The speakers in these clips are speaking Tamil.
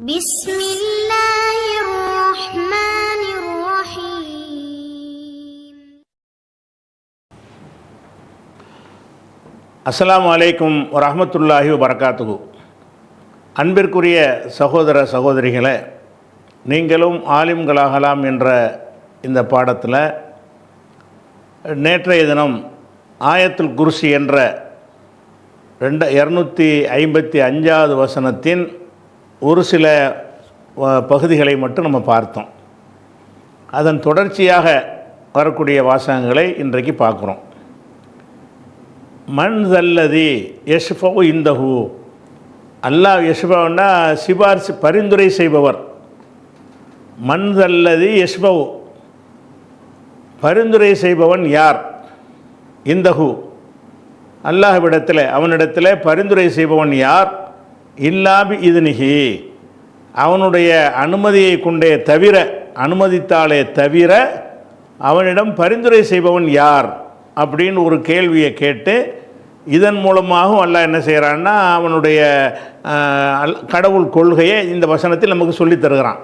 بسم الله الرحمن الرحيم. அஸ்ஸலாமு அலைக்கும் வரஹ்மத்துல்லாஹி வபரகாத்துஹு. அன்பிற்குரிய சகோதர சகோதரிகளே, நீங்களும் ஆலிம்களாகலாம் என்ற இந்த பாடத்தில் நேற்றைய தினம் ஆயத்துல் குர்சி என்ற 255வது வசனத்தின் ஒரு சில பகுதிகளை மட்டும் நம்ம பார்த்தோம். அதன் தொடர்ச்சியாக வரக்கூடிய வாசகங்களை இன்றைக்கு பார்க்குறோம். மன் தல்லதி யஷ்ஃபவு இந்தஹு, அல்லாஹ் யஷ்ஃபவுன்னா சிபார்சு பரிந்துரை செய்பவர். மன் தல்லதி யஷ்ஃபவு, பரிந்துரை செய்பவன் யார்? இந்தஹு, அல்லாஹ்விடத்தில் அவனிடத்தில் பரிந்துரை செய்பவன் யார்? இல்லாபி இதுனிகி, அவனுடைய அனுமதியை கொண்டே தவிர, அனுமதித்தாலே தவிர அவனிடம் பரிந்துரை செய்பவன் யார் அப்படின்னு ஒரு கேள்வியை கேட்டு இதன் மூலமாகவும் அல்லாஹ் என்ன செய்கிறான்னா அவனுடைய கடவுள் கொள்கையை இந்த வசனத்தில் நமக்கு சொல்லித் தருகிறான்.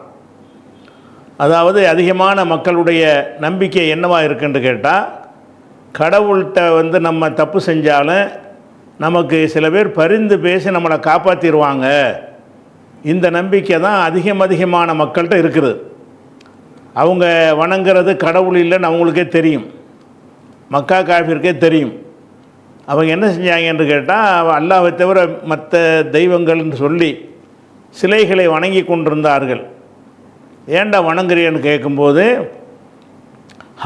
அதாவது அதிகமான மக்களுடைய நம்பிக்கை என்னவாக இருக்குன்னு கேட்டால், கடவுள்கிட்ட நம்ம தப்பு செஞ்சாலும் நமக்கு சில பேர் பரிந்து பேசி நம்மளை காப்பாற்றிடுவாங்க. இந்த நம்பிக்கை தான் அதிகமான மக்கள்கிட்ட இருக்குது. அவங்க வணங்குறது கடவுள் இல்லைன்னு அவங்களுக்கே தெரியும், மக்கா காஃபிற்கே தெரியும். அவங்க என்ன செஞ்சாங்கன்னு கேட்டால், அல்லாஹ்வை தவிர மற்ற தெய்வங்கள்னு சொல்லி சிலைகளை வணங்கி கொண்டிருந்தார்கள். ஏண்டா வணங்குறியன்னு கேட்கும்போது,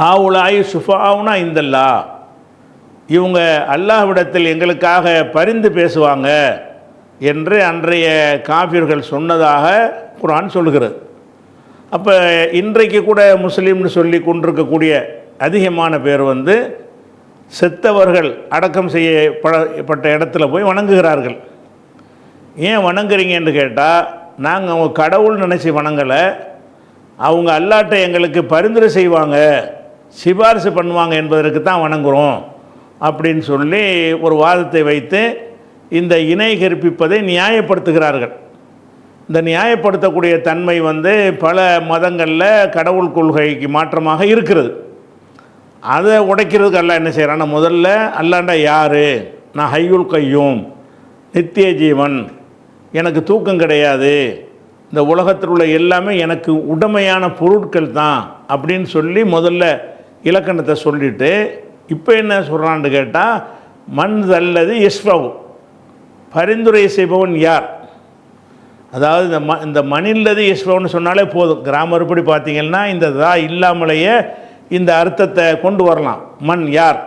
ஹாவுலாய் சுஃபாவுனா இந்தல்லா, இவங்க அல்லாஹ்விடத்தில் எங்களுக்காக பரிந்து பேசுவாங்க என்று அன்றைய காஃபிர்கள் சொன்னதாக குர்ஆன் சொல்கிறது. அப்போ இன்றைக்கு கூட முஸ்லீம்னு சொல்லி கொண்டிருக்கக்கூடிய அதிகமான பேர் செத்தவர்கள் அடக்கம் செய்யப்பட்ட இடத்துல போய் வணங்குகிறார்கள். ஏன் வணங்குறீங்கன்னு கேட்டால், நாங்கள் அவங்க கடவுள் நினச்சி வணங்கலை, அவங்க அல்லாட்ட எங்களுக்கு பரிந்துரை செய்வாங்க, சிபாரிசு பண்ணுவாங்க என்பதற்கு தான் வணங்குகிறோம் அப்படின்னு சொல்லி ஒரு வாதத்தை வைத்து இந்த இணை கற்பிப்பதை நியாயப்படுத்துகிறார்கள். இந்த நியாயப்படுத்தக்கூடிய தன்மை பல மதங்களில் கடவுள் கொள்கைக்கு மாற்றமாக இருக்கிறது. அதை உடைக்கிறதுக்கு அல்லாஹ் என்ன செய்கிறான்னா, முதல்ல அல்லாண்டா யார்? நான் ஹய்யுல் கையூம், நித்திய ஜீவன், எனக்கு தூக்கம் கிடையாது, இந்த உலகத்தில் உள்ள எல்லாமே எனக்கு உடமையான பொருட்கள் தான் அப்படின்னு சொல்லி முதல்ல இலக்கணத்தை சொல்லிவிட்டு, இப்போ என்ன சொல்கிறான்னு கேட்டால், மன் அல்லது யஷ்ஃபவு, பரிந்துரை செய்பவன் யார்? அதாவது இந்த மனில்லது யஷ்ஃபவுன்னு சொன்னாலே போதும். கிராமர்படி பார்த்திங்கன்னா இந்த தா இல்லாமலேயே இந்த அர்த்தத்தை கொண்டு வரலாம். மண் யார்,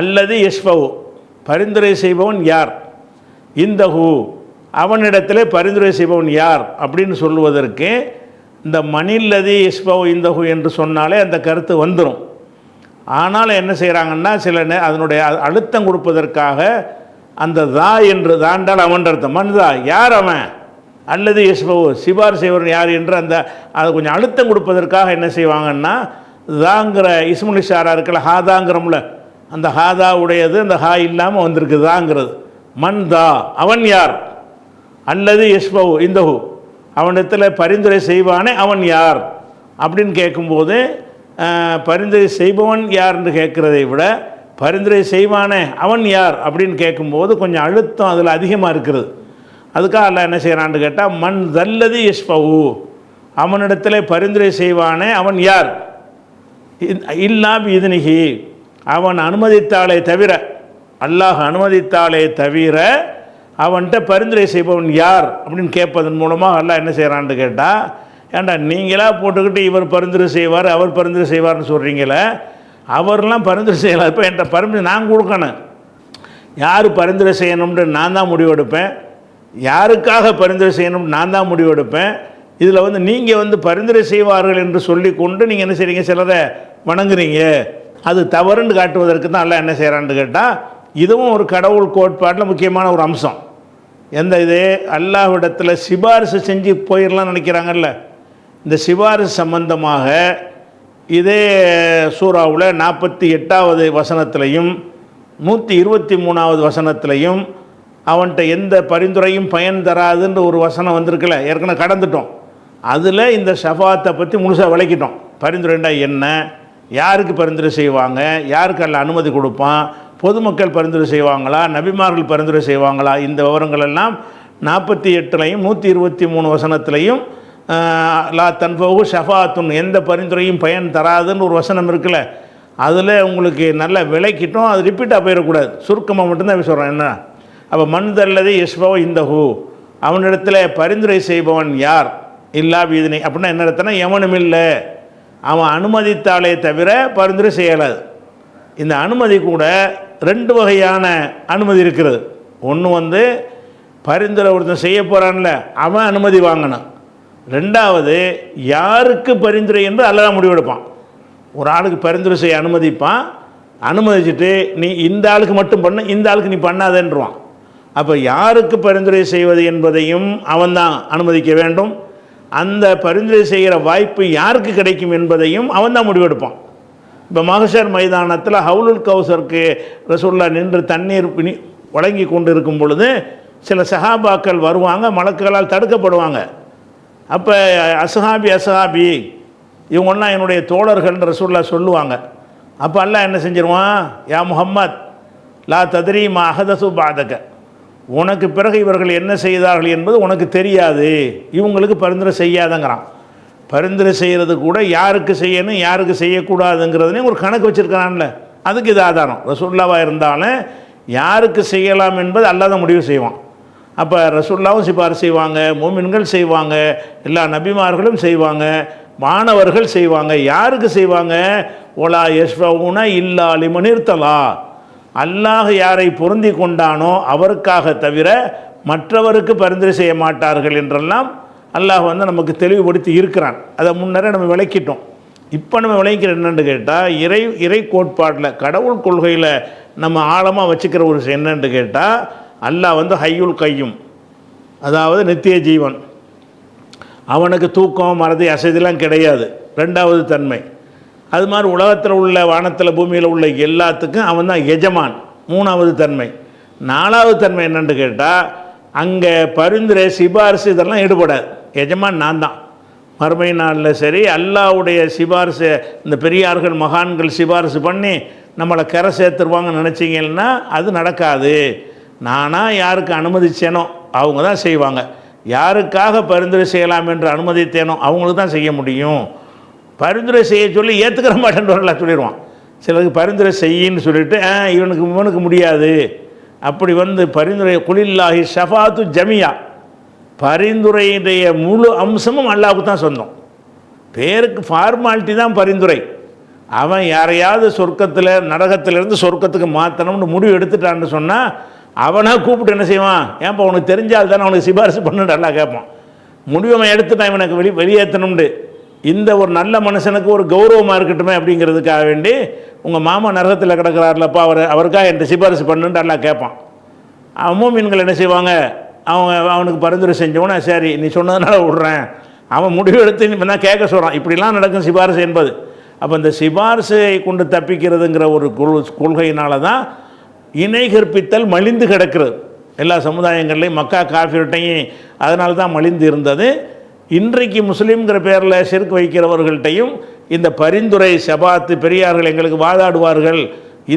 அல்லது யஷ்ஃபவு பரிந்துரை செய்பவன் யார், இந்தஹு அவனிடத்திலே பரிந்துரை செய்பவன் யார் அப்படின்னு சொல்லுவதற்கு இந்த மனில்லது யஷ்ஃபவு இந்தஹு என்று சொன்னாலே அந்த கருத்து வந்துடும். ஆனால் என்ன செய்கிறாங்கன்னா, சில அதனுடைய அழுத்தம் கொடுப்பதற்காக அந்த தா என்று தாண்டால் அவன் அர்த்தம், மன் தா யார் அவன், அல்லது யஷ்ஃபவு சிபார் செய்வன் யார் என்று அதை கொஞ்சம் அழுத்தம் கொடுப்பதற்காக என்ன செய்வாங்கன்னா, தாங்கிற இஸ்முல் இஷாரா இருக்கல, ஹாதாங்கிறோம்ல, அந்த ஹாதா உடையது அந்த ஹா இல்லாமல் வந்திருக்கு தாங்கிறது. மன் தா அவன் யார், அல்லது யஷ்ஃபவு இந்தஹு அவனிடத்தில் பரிந்துரை செய்வானே அவன் யார் அப்படின்னு கேட்கும்போது, பரிந்துரை செய்பவன் யார் என்று கேட்குறதை விட பரிந்துரை செய்வானே அவன் யார் அப்படின்னு கேட்கும்போது கொஞ்சம் அழுத்தம் அதில் அதிகமாக இருக்கிறது. அதுக்காக அல்லாஹ் என்ன செய்கிறான்னு கேட்டால், மன் தல்லதி யஷ்ஃபவு அவனிடத்தில் பரிந்துரை செய்வானே அவன் யார், இல்லாபி இதுனிகி அவன் அனுமதித்தாலே தவிர, அல்லாஹ் அனுமதித்தாலே தவிர அவன்கிட்ட பரிந்துரை செய்பவன் யார் அப்படின்னு கேட்பதன் மூலமாக அல்லாஹ் என்ன செய்கிறான்னு கேட்டால், ஏண்டா நீங்களாக போட்டுக்கிட்டு இவர் பரிந்துரை செய்வார் அவர் பரிந்துரை செய்வார்னு சொல்கிறீங்களே, அவர்லாம் பரிந்துரை செய்யலாம். இப்போ என்கிட்ட பரிந்துரை நான் கொடுக்கணும், யார் பரிந்துரை செய்யணும்னு நான் தான் முடிவெடுப்பேன், யாருக்காக பரிந்துரை செய்யணும்னு நான் தான் முடிவெடுப்பேன். இதில் நீங்கள் பரிந்துரை செய்வார்கள் என்று சொல்லி கொண்டு நீங்கள் என்ன செய்கிறீங்க, சிலரை வணங்குறீங்க, அது தவறுன்னு காட்டுவதற்கு தான் அல்லாஹ் என்ன செய்கிறான்னு கேட்டால், இதுவும் ஒரு கடவுள் கோட்பாட்டில் முக்கியமான ஒரு அம்சம். எந்த இது அல்லாஹ்விடத்தில் சிபாரிசு செஞ்சு போயிடலாம்னு நினைக்கிறாங்கல்ல, இந்த சிபாரிசு சம்பந்தமாக இதே சூறாவில் 48வது வசனத்திலையும் 123வது வசனத்திலையும் அவன்கிட்ட எந்த பரிந்துரையும் பயன் தராதுன்ற ஒரு வசனம் வந்திருக்குல்ல, ஏற்கனவே கடந்துட்டோம். அதில் இந்த ஷஃபாத்தை பற்றி முழுசாக விளக்கிட்டோம். பரிந்துரைண்டா என்ன, யாருக்கு பரிந்துரை செய்வாங்க, யாருக்கு அல்ல அனுமதி கொடுப்பான், பொதுமக்கள் பரிந்துரை செய்வாங்களா, நபிமார்கள் பரிந்துரை செய்வாங்களா, இந்த விவரங்கள் எல்லாம் 48லையும் 123 வசனத்துலையும் லா தன்ஃபவு ஷஃபாத்துன், எந்த பரிந்துரையும் பயன் தராதுன்னு ஒரு வசனம் இருக்குல்ல, அதில் உங்களுக்கு நல்லா விளக்கிட்டோம். அது ரிப்பீட்டாக போயிடக்கூடாது, சுருக்கமாக மட்டும்தான் சொல்கிறேன். என்ன அப்போ மன்தல்லது யஷ்பவ இந்தஹு, அவனிடத்தில் பரிந்துரை செய்பவன் யார், இல்லா வீதினை அப்படின்னா என்ன அர்த்தம்னா எவனும் இல்லை, அவன் அனுமதித்தாலே தவிர பரிந்துரை செய்யலாது. இந்த அனுமதி கூட 2 வகையான அனுமதி இருக்கிறது. ஒன்று பரிந்துரை ஒருத்தன் செய்ய போகிறான்ல, அவன் அனுமதி வாங்கணும். 2வது யாருக்கு பரிந்துரை என்று அல்லாஹ் முடிவெடுப்பான். ஒரு ஆளுக்கு பரிந்துரை செய்ய அனுமதிப்பான், அனுமதிச்சுட்டு நீ இந்த ஆளுக்கு மட்டும் பண்ண, இந்த ஆளுக்கு நீ பண்ணாதேன்றான். அப்போ யாருக்கு பரிந்துரை செய்வது என்பதையும் அவன்தான் அனுமதிக்க வேண்டும். அந்த பரிந்துரை செய்கிற வாய்ப்பு யாருக்கு கிடைக்கும் என்பதையும் அவன்தான் முடிவெடுப்பான். இப்போ மஹ்ஷர் மைதானத்தில் ஹவுலுல் கௌசருக்கு ரசூலுல்லாஹ் நின்று தண்ணீர் வழங்கி கொண்டு இருக்கும் பொழுது சில சஹாபாக்கள் வருவாங்க, மலக்குகளால் தடுக்கப்படுவாங்க. அப்போ அஸ்ஹாபி இவங்கெல்லாம் என்னுடைய தோழர்கள் ரசூலுல்லாஹ் சொல்லுவாங்க. அப்போ அல்லாஹ் என்ன செஞ்சிருவான், யா முஹம்மத் லா தத்ரி மா அஹதசு பாதக, உனக்கு பிறகு இவர்கள் என்ன செய்தார்கள் என்பது உனக்கு தெரியாது, இவங்களுக்கு பரிந்துரை செய்யாதங்கிறான். பரிந்துரை செய்கிறது கூட யாருக்கு செய்யணும் யாருக்கு செய்யக்கூடாதுங்கிறதுனே ஒரு கணக்கு வச்சுருக்கான்ல, அதுக்கு இது ஆதாரம். ரசூலுல்லாவாக இருந்தாலும் யாருக்கு செய்யலாம் என்பது அல்லாஹ் தான் முடிவு செய்வான். அப்போ ரசூலுல்லாவும் சிபாரிசு செய்வாங்க, மூமின்கள் செய்வாங்க, எல்லா நபிமார்களும் செய்வாங்க, மாணவர்கள் செய்வாங்க. யாருக்கு செய்வாங்க, ஒலா யஷ்ஃபவுன இல்லா லிமன் இர்தலா, அல்லாஹ் யாரை பொருந்தி கொண்டானோ அவருக்காக தவிர மற்றவருக்கு பரிந்துரை செய்ய மாட்டார்கள் என்றெல்லாம் அல்லாஹ் நமக்கு தெளிவுபடுத்தி இருக்கிறான். அதை முன்னரே நம்ம விளக்கிட்டோம். இப்போ நம்ம விளக்கிற என்னென்னு கேட்டால், இறை கோட்பாட்டில் கடவுள் கொள்கையில் நம்ம ஆழமாக வச்சுக்கிற ஒரு விஷயம் என்னென்னு கேட்டால், அல்லாஹ் ஹய்யுல் கையும், அதாவது நித்திய ஜீவன், அவனுக்கு தூக்கம் மறதி அசதிலாம் கிடையாது, 2வது தன்மை. அது மாதிரி உலகத்தில் உள்ள வானத்தில் பூமியில் உள்ள எல்லாத்துக்கும் அவன் தான் எஜமான், 3வது தன்மை. 4வது தன்மை என்னென்னு கேட்டால், அங்கே பரிந்துரை சிபாரிசு இதெல்லாம் ஈடுபடாது, எஜமான் நான் தான். மறுமை நாளில் சரி அல்லாஹ்வுடைய சிபாரிசு, இந்த பெரியார்கள் மகான்கள் சிபாரிசு பண்ணி நம்மளை கரை சேர்த்துருவாங்கன்னு நினச்சிங்கன்னா அது நடக்காது. நானாக யாருக்கு அனுமதிச்சேனோ அவங்க தான் செய்வாங்க, யாருக்காக பரிந்துரை செய்யலாம் என்று அனுமதித்தேனோ அவங்களுக்கு தான் செய்ய முடியும். பரிந்துரை செய்ய சொல்லி ஏற்றுக்கிற மாட்டேன்றவர்களாக சொல்லிடுவான். சிலருக்கு பரிந்துரை செய்யின்னு சொல்லிவிட்டு இவனுக்கு முடியாது. அப்படி பரிந்துரை குலில்லாஹி ஷஃபாத்து ஜமியா, பரிந்துரையுடைய முழு அம்சமும் அல்லாஹ்வுக்கு தான் சொந்தம். பேருக்கு ஃபார்மாலிட்டி தான் பரிந்துரை. அவன் யாரையாவது சொர்க்கத்தில் நரகத்திலேருந்து சொர்க்கத்துக்கு மாற்றணும்னு முடிவு எடுத்துட்டான்னு சொன்னால் அவனாக கூப்பிட்டு என்ன செய்வான், ஏன்ப்பா உனக்கு தெரிஞ்சால் தானே அவனுக்கு சிபாரிசு பண்ணுன்னு நல்லா கேட்பான். முடிவு அவன் எடுத்துட்டான் இவனுக்கு வெளியேற்றணும்னு. இந்த ஒரு நல்ல மனுஷனுக்கு ஒரு கௌரவமாக இருக்கட்டுமே அப்படிங்கிறதுக்காக வேண்டி உங்கள் மாமா நரகத்தில் கிடக்கிறார்லப்பா, அவருக்காக என்கிட்ட சிபாரிசு பண்ணுன்னு நல்லா கேட்பான். மூமின்கள் என்ன செய்வாங்க, அவனுக்கு பரிந்துரை செஞ்சவனே சரி நீ சொன்னதுனால விட்றேன், அவன் முடிவு எடுத்து இப்போ தான் கேட்க சொல்கிறான். இப்படிலாம் நடக்கும் சிபாரிசு என்பது. அப்போ இந்த சிபாரிசை கொண்டு தப்பிக்கிறதுங்கிற ஒரு கொள்கையினால தான் இணை கற்பித்தல் மலிந்து கிடக்கிறது எல்லா சமுதாயங்கள்லையும், மக்கா காஃபிர்ட்டையும் அதனால தான் மலிந்து இருந்தது. இன்றைக்கு முஸ்லீம்ங்கிற பேரில் ஷிர்க் வைக்கிறவர்கள்ட்டையும் இந்த பரிந்துரை ஷபாத்து பெரியார்கள் எங்களுக்கு வாதாடுவார்கள்,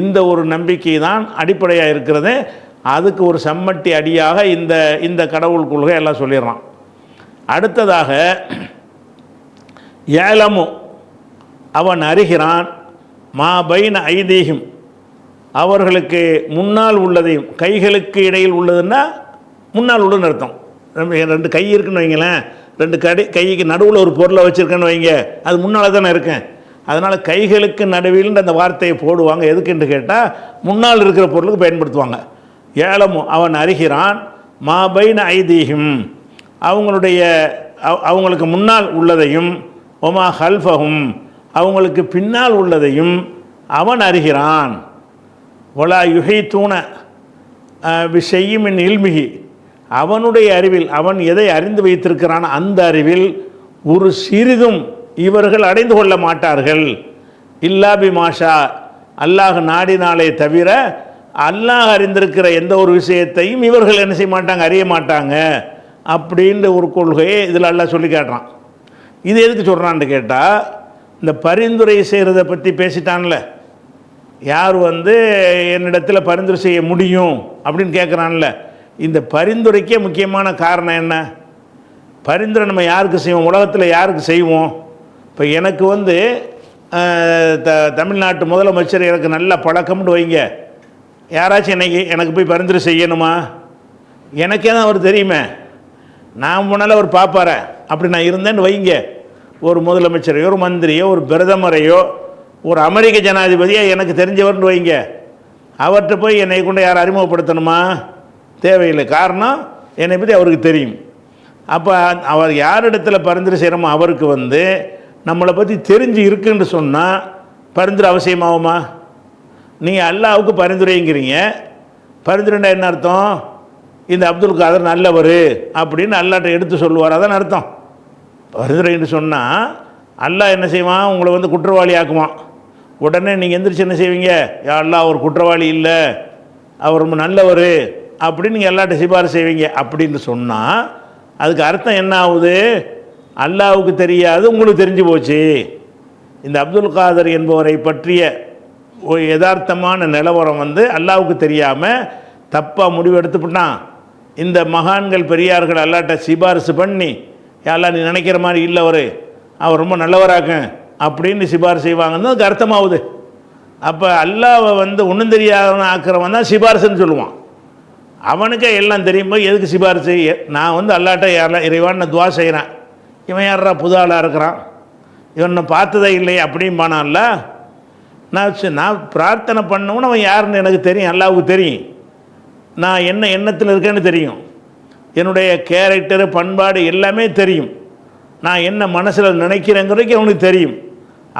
இந்த ஒரு நம்பிக்கை தான் அடிப்படையாக இருக்கிறது. அதுக்கு ஒரு சம்மட்டி அடியாக இந்த கடவுள் கொள்கை எல்லாம் சொல்லிடுறான். அடுத்ததாக ஏலமு, அவன் அறிகிறான், மா பைன ஐதீஹிம், அவர்களுக்கு முன்னால் உள்ளதையும், கைகளுக்கு இடையில் உள்ளதுன்னா முன்னால் உள்ளதுன்னு அர்த்தம். 2 கை இருக்குன்னு வைங்களேன், 2 கைக்கு நடுவில் ஒரு பொருளை வச்சுருக்கேன்னு வைங்க, அது முன்னால் தானே இருக்கேன். அதனால் கைகளுக்கு நடுவில் அந்த வார்த்தையை போடுவாங்க. எதுக்குன்னு கேட்டால் முன்னால் இருக்கிற பொருளுக்கு பயன்படுத்துவாங்க. ஏலமும், அவன் அறிகிறான், மா பைன ஐதீஹிம், அவங்களுக்கு முன்னால் உள்ளதையும், ஒமா ஹல்ஃபஹும், அவங்களுக்கு பின்னால் உள்ளதையும் அவன் அறிகிறான். ஒலா யுஹீதூன பிஷைஇம் மின் இல்மிஹி, அவனுடைய அறிவில், அவன் எதை அறிந்து வைத்திருக்கிறான் அந்த அறிவில் ஒரு சிறிதும் இவர்கள் அடைந்து கொள்ள மாட்டார்கள். இல்லா பி மாஷா, அல்லாஹ் நாடினாலே தவிர அல்லாஹ் அறிந்திருக்கிற எந்த ஒரு விஷயத்தையும் இவர்கள் என்ன செய்ய மாட்டாங்க, அறிய மாட்டாங்க அப்படின்ற ஒரு கொள்கையை இதில் அல்லாஹ் சொல்லி காட்டுறான். இது எதுக்கு சொல்கிறான்னு கேட்டால், இந்த பரிந்துரை செய்கிறத பற்றி பேசிட்டான்ல, யார் வந்து என்னிடத்தில் பரிந்துரை செய்ய முடியும் அப்படின்னு கேட்குறான்ல, இந்த பரிந்துரைக்கே முக்கியமான காரணம் என்ன? பரிந்துரை நம்ம யாருக்கு செய்வோம், உலகத்தில் யாருக்கு செய்வோம்? இப்போ எனக்கு வந்து தமிழ்நாட்டு முதலமைச்சர் எனக்கு நல்ல பழக்கம்னு வைங்க, யாராச்சும் எனக்கு போய் பரிந்துரை செய்யணுமா? எனக்கே தான் அவர் தெரியுமே, நான் முன்னால் அவர் பார்ப்பார. அப்படி நான் இருந்தேன்னு வைங்க, ஒரு முதலமைச்சரையோ ஒரு மந்திரியோ ஒரு பிரதமரையோ ஒரு அமெரிக்க ஜனாதிபதியோ எனக்கு தெரிஞ்சவர்னு வைங்க, அவர்கிட்ட போய் என்னை கொண்டு யார் அறிமுகப்படுத்தணுமா? தேவையில்லை. காரணம் என்னை பற்றி அவருக்கு தெரியும். அப்போ அவர் யாரிடத்தில் பரிந்துரை செய்கிறோமோ அவருக்கு வந்து நம்மளை பற்றி தெரிஞ்சு இருக்குன்னு சொன்னால் பரிந்துரை அவசியமாகுமா? நீங்கள் அல்லாஹ்வுக்கு பரிந்துரைங்கிறீங்க, பரிந்துரைண்டா என்ன அர்த்தம்? இந்த அப்துல் காதர் நல்லவர் அப்படின்னு அல்லாஹ்ட்ட எடுத்து சொல்லுவார், அதான் அர்த்தம். பரிந்துரைன்னு சொன்னால் அல்லாஹ் என்ன செய்வான், உங்களை வந்து குற்றவாளி ஆக்குவான். உடனே நீங்கள் எந்திரிச்சு என்ன செய்வீங்க, யா அல்லாஹ் அவர் குற்றவாளி இல்லை, அவர் ரொம்ப நல்லவர் அப்படின்னு நீங்கள் அல்லாஹ்ட்ட சிபாரிசு செய்வீங்க. அப்படின்னு சொன்னால் அதுக்கு அர்த்தம் என்ன ஆகுது? அல்லாஹ்வுக்கு தெரியாது, உங்களுக்கு தெரிஞ்சு போச்சு. இந்த அப்துல் காதர் என்பவரை பற்றிய ஒரு யதார்த்தமான நிலவரம் வந்து அல்லாஹ்வுக்கு தெரியாமல் தப்பாக முடிவு எடுத்துவிட்டான். இந்த மகான்கள் பெரியார்கள் அல்லாஹ்ட்ட சிபாரிசு பண்ணி, யாரெல்லாம் நீ நினைக்கிற மாதிரி இல்லை, அவர் ரொம்ப நல்லவராக்க அப்படின்னு சிபாரிசு செய்வாங்கன்னு அதுக்கு அர்த்தமாகுது. அப்போ அல்லாஹ்வை வந்து ஒன்றும் தெரியாதவன் ஆக்கிறவன் தான் சிபாரிசுன்னு சொல்லுவான். அவனுக்கே எல்லாம் தெரியும் போய் எதுக்கு சிபாரிசு? நான் வந்து அல்லாஹ்ட்ட யாரெல்லாம் இறைவான்னு துவா செய்கிறேன், இவன் யாரா புது ஆளாக இருக்கிறான், இவனை பார்த்ததே இல்லை அப்படின்பானான்ல. நான் பிரார்த்தனை பண்ணவனு அவன் யாருன்னு எனக்கு தெரியும், அல்லாஹ்வுக்கு தெரியும். நான் என்ன எண்ணத்தில் இருக்கேன்னு தெரியும், என்னுடைய கேரக்டரு பண்பாடு எல்லாமே தெரியும், நான் என்ன மனசில் நினைக்கிறேங்கிறதுக்கு அவனுக்கு தெரியும்.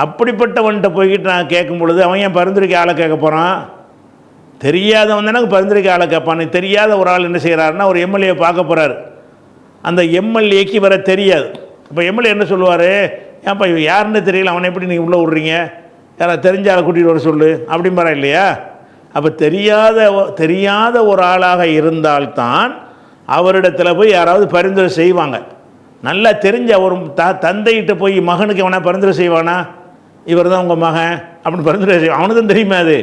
அப்படிப்பட்டவன்கிட்ட போய்கிட்டு நான் கேட்கும் பொழுது அவன் ஏன் பரிந்துரைக்கு ஆளை கேட்க போகிறான்? தெரியாதவன் தானே பரிந்துரைக்கு ஆளை கேட்பான். தெரியாத ஒரு ஆள் என்ன செய்கிறாருன்னா, ஒரு எம்எல்ஏ பார்க்க போகிறாரு, அந்த எம்எல்ஏக்கு வர தெரியாது. இப்போ எம்எல்ஏ என்ன சொல்லுவார், ஏன்ப்பா இவன் யாருன்னு தெரியல, அவனை எப்படி நீங்கள் உள்ளே விட்றீங்க, யாராவது தெரிஞ்ச ஆளை கூட்டிகிட்டு வர சொல்லு அப்படிம்பாரா இல்லையா? அப்போ தெரியாத ஒரு ஆளாக இருந்தால்தான் அவரிடத்தில் போய் யாராவது பரிந்துரை செய்வாங்க. நல்லா தெரிஞ்ச ஒரு தந்தைகிட்ட போய் மகனுக்கு எவனா பரிந்துரை செய்வானா, இவர் தான் உங்கள் மகன் அப்படின்னு பரிந்துரை செய்வான், அவனுக்கு தான் தெரியுமே அது.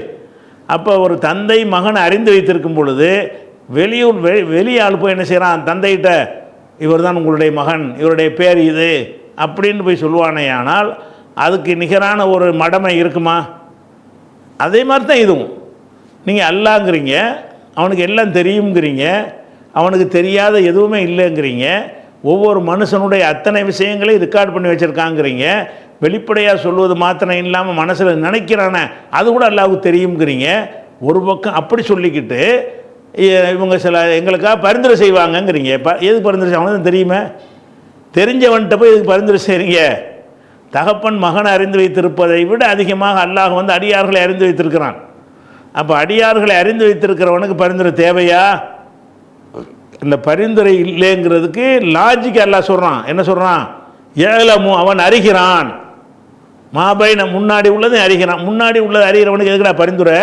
அப்போ ஒரு தந்தை மகனை அறிந்து வைத்திருக்கும் பொழுது வெளியாள் போய் என்ன செய்கிறான், தந்தைகிட்ட இவர் தான் உங்களுடைய மகன், இவருடைய பேர் இது அப்படின்னு போய் சொல்லுவானே. ஆனால் அதுக்கு நிகரான ஒரு மடமை இருக்குமா? அதே மாதிரி தான் இதுவும். நீங்கள் அல்லாங்கிறீங்க, அவனுக்கு எல்லாம் தெரியுங்கிறீங்க, அவனுக்கு தெரியாத எதுவுமே இல்லைங்கிறீங்க, ஒவ்வொரு மனுஷனுடைய அத்தனை விஷயங்களையும் ரெக்கார்ட் பண்ணி வச்சுருக்காங்கிறீங்க, வெளிப்படையாக சொல்வது மாத்திரம் இல்லாமல் மனசில் நினைக்கிறானே அது கூட அல்லாஹ்வுக்கு தெரியுங்கிறீங்க. ஒரு பக்கம் அப்படி சொல்லிக்கிட்டு இவங்க சில எங்களுக்காக பரிந்துரை செய்வாங்கங்கிறீங்க. எதுக்கு பரிந்துரை செய்வாங்கன்னு தெரியுமே, தெரிஞ்சவன்கிட்ட போய் எதுக்கு பரிந்துரை செய்கிறீங்க? தகப்பன் மகனை அறிந்து வைத்திருப்பதை விட அதிகமாக அல்லாஹ் வந்து அடியார்களை அறிந்து வைத்திருக்கிறான். அப்போ அடியார்களை அறிந்து வைத்திருக்கிறவனுக்கு பரிந்துரை தேவையா? இந்த பரிந்துரை இல்லைங்கிறதுக்கு லாஜிக் அல்லாஹ் சொல்கிறான். என்ன சொல்கிறான்? ஏலமு, அவன் அறிகிறான், மாபைன முன்னாடி உள்ளதை அறிகிறான். முன்னாடி உள்ளதை அறிகிறவனுக்கு எதுக்குடா பரிந்துரை?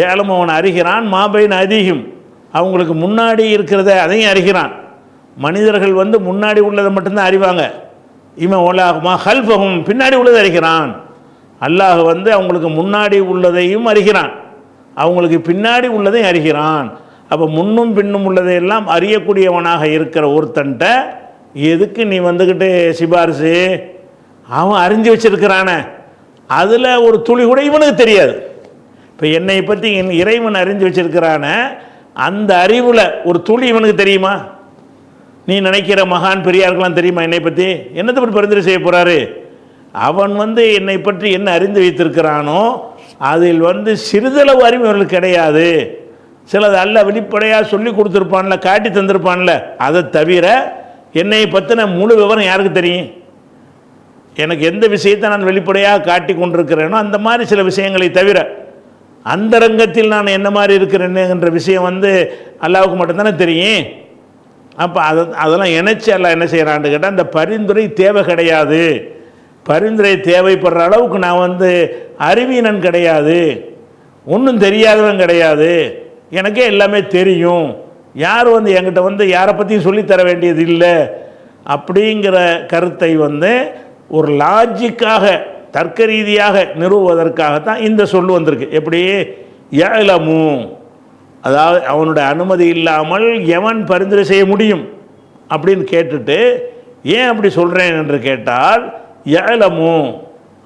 ஏலமு, அவன் அறிகிறான், மாபைன அதிகம், அவங்களுக்கு முன்னாடி இருக்கிறத அதையும் அறிகிறான். மனிதர்கள் வந்து முன்னாடி உள்ளதை மட்டும்தான் அறிவாங்க. இவன் ஒலாகுமா ஹல்ஃபகும், பின்னாடி உள்ளதை அறிகிறான். அல்லாஹ் வந்து அவங்களுக்கு முன்னாடி உள்ளதையும் அறிகிறான், அவங்களுக்கு பின்னாடி உள்ளதையும் அறிகிறான். அப்போ முன்னும் பின்னும் உள்ளதையெல்லாம் அறியக்கூடியவனாக இருக்கிற ஒருத்தன்ட்ட எதுக்கு நீ வந்துக்கிட்டு சிபாரிசு? அவன் அறிஞ்சு வச்சிருக்கிறானே, அதில் ஒரு துளி கூட இவனுக்கு தெரியாது. இப்போ என்னை பற்றி இறைவன் அறிஞ்சு வச்சிருக்கிறான அந்த அறிவில் ஒரு துளி இவனுக்கு தெரியுமா? நீ நினைக்கிற மகான் பெரியாருக்கெல்லாம் தெரியுமா என்னை பற்றி? என்னத்தை பற்றி பரிந்துரை செய்ய போகிறாரு? அவன் வந்து என்னை பற்றி என்ன அறிந்து வைத்திருக்கிறானோ அதில் வந்து சிறிதளவு அறிவு அவர்களுக்கு கிடையாது. சிலது அல்ல வெளிப்படையாக சொல்லி கொடுத்துருப்பான்ல, காட்டி தந்திருப்பான்ல, அதை தவிர என்னை பற்றின முழு விவரம் யாருக்கு தெரியும்? எனக்கு எந்த விஷயத்தை நான் வெளிப்படையாக காட்டி கொண்டிருக்கிறேனோ அந்த மாதிரி சில விஷயங்களை தவிர அந்தரங்கத்தில் நான் என்ன மாதிரி இருக்கிறேன்னுங்கிற விஷயம் வந்து அல்லாஹ்வுக்கு மட்டும்தானே தெரியும். அப்போ அதெல்லாம் இணைச்சி எல்லாம் என்ன செய்கிறான்னு கேட்டால், அந்த பரிந்துரை தேவை கிடையாது, பரிந்துரை தேவைப்படுற அளவுக்கு நான் வந்து அறிவீனன் கிடையாது. ஒன்றும் தெரியாதவன் கிடையாது, எனக்கே எல்லாமே தெரியும், யார் வந்து என்கிட்ட வந்து யாரை பற்றியும் சொல்லித்தர வேண்டியது இல்லை அப்படிங்கிற கருத்தை வந்து ஒரு லாஜிக்காக தர்க்க ரீதியாக நிறுவுவதற்காகத்தான் இந்த சொல்லு வந்திருக்கு. எப்படி யஅலமு, அதாவது அவனுடைய அனுமதி இல்லாமல் எவன் பரிந்துரை செய்ய முடியும் அப்படின்னு கேட்டுட்டு, ஏன் அப்படி சொல்கிறேன் என்று கேட்டால், யஅலமு